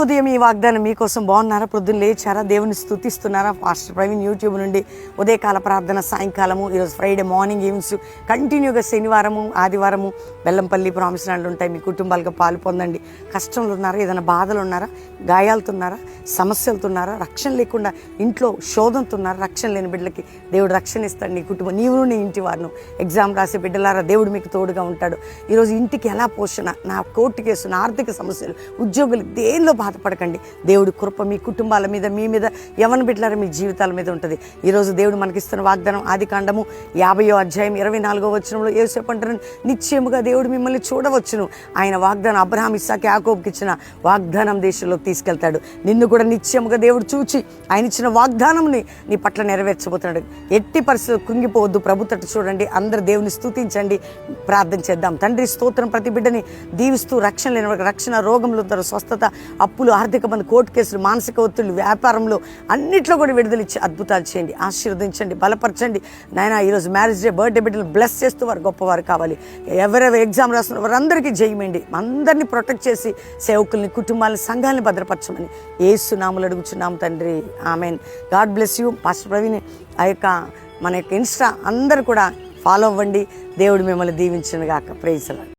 ఉదయం ఈ వాగ్దానం మీకోసం. బాగున్నారా? పొద్దున్న లేచారా? దేవుని స్తుతిస్తున్నారా? పాస్టర్ ప్రవీణ్ యూట్యూబ్ నుండి ఉదయకాల ప్రార్థన, సాయంకాలము, ఈరోజు ఫ్రైడే మార్నింగ్ ఈవెనింగ్స్ కంటిన్యూగా శనివారము ఆదివారము బెల్లంపల్లి ప్రామిస్ ల్యాండ్లు ఉంటాయి. మీ కుటుంబాలుగా పాలు పొందండి. కష్టంలో ఉన్నారా? ఏదైనా బాధలు ఉన్నారా? గాయాలతున్నారా? సమస్యలతున్నారా? రక్షణ లేకుండా ఇంట్లో శోధంతున్నారా? రక్షణ లేని బిడ్డలకి దేవుడు రక్షణ ఇస్తాడు. నీ కుటుంబం, నీవు నీ ఇంటి వారిను. ఎగ్జామ్ రాసే బిడ్డలారా, దేవుడు మీకు తోడుగా ఉంటాడు. ఈరోజు ఇంటికి ఎలా పోషణ, నా కోర్టు కేసు, నా ఆర్థిక సమస్యలు, ఉద్యోగులు, దేనిలో బాధపడకండి. దేవుడి కృప మీ కుటుంబాల మీద, మీ మీద, యవన బిడ్డలారా మీ జీవితాల మీద ఉంటుంది. ఈరోజు దేవుడు మనకిస్తున్న వాగ్దానం ఆదికాండము 50వ అధ్యాయం 24వ వచనంలో యోసేపు అంటారు, నిశ్చయముగా దేవుడు మిమ్మల్ని చూడవచ్చును. ఆయన వాగ్దానం అబ్రహాం, ఇస్సాకు, యాకోబుకి ఇచ్చిన వాగ్దానం దేశంలోకి తీసుకెళ్తాడు. నిన్ను కూడా నిశ్చయముగా దేవుడు చూచి ఆయన ఇచ్చిన వాగ్దానంని నీ పట్ల నెరవేర్చబోతున్నాడు. ఎట్టి పరిస్థితులు కృంగిపోవద్దు. ప్రభు తట్టు చూడండి. అందరు దేవుని స్తుతించండి. ప్రార్థన చేద్దాం. తండ్రి స్తోత్రం. ప్రతి బిడ్డని దీవిస్తూ రక్షణ లేని వారికి రక్షణ, రోగంలో స్వస్థత, అప్పులు, ఆర్థిక మంది, కోర్టు కేసులు, మానసిక ఒత్తిళ్లు, వ్యాపారంలో అన్నిట్లో కూడా విడుదలిచ్చి అద్భుతాలు చేయండి. ఆశీర్వదించండి, బలపరచండి. నాయన ఈరోజు మ్యారేజ్ డే, బర్త్డే బిడ్డలు బ్లెస్ చేస్తూ వారు గొప్పవారు కావాలి. ఎవరెవరు ఎగ్జామ్ రాస్తున్న వారందరికీ జయమండి. అందరినీ ప్రొటెక్ట్ చేసి సేవకుల్ని, కుటుంబాలని, సంఘాలని భద్రపరచమని యేసు నామములో అడుగుచున్నాం తండ్రి. Amen. God bless you. Pastor Praveen మన యొక్క ఇన్స్టా అందరూ కూడా ఫాలో అవ్వండి. దేవుడు మిమ్మల్ని దీవించును గాక. Praise the lord.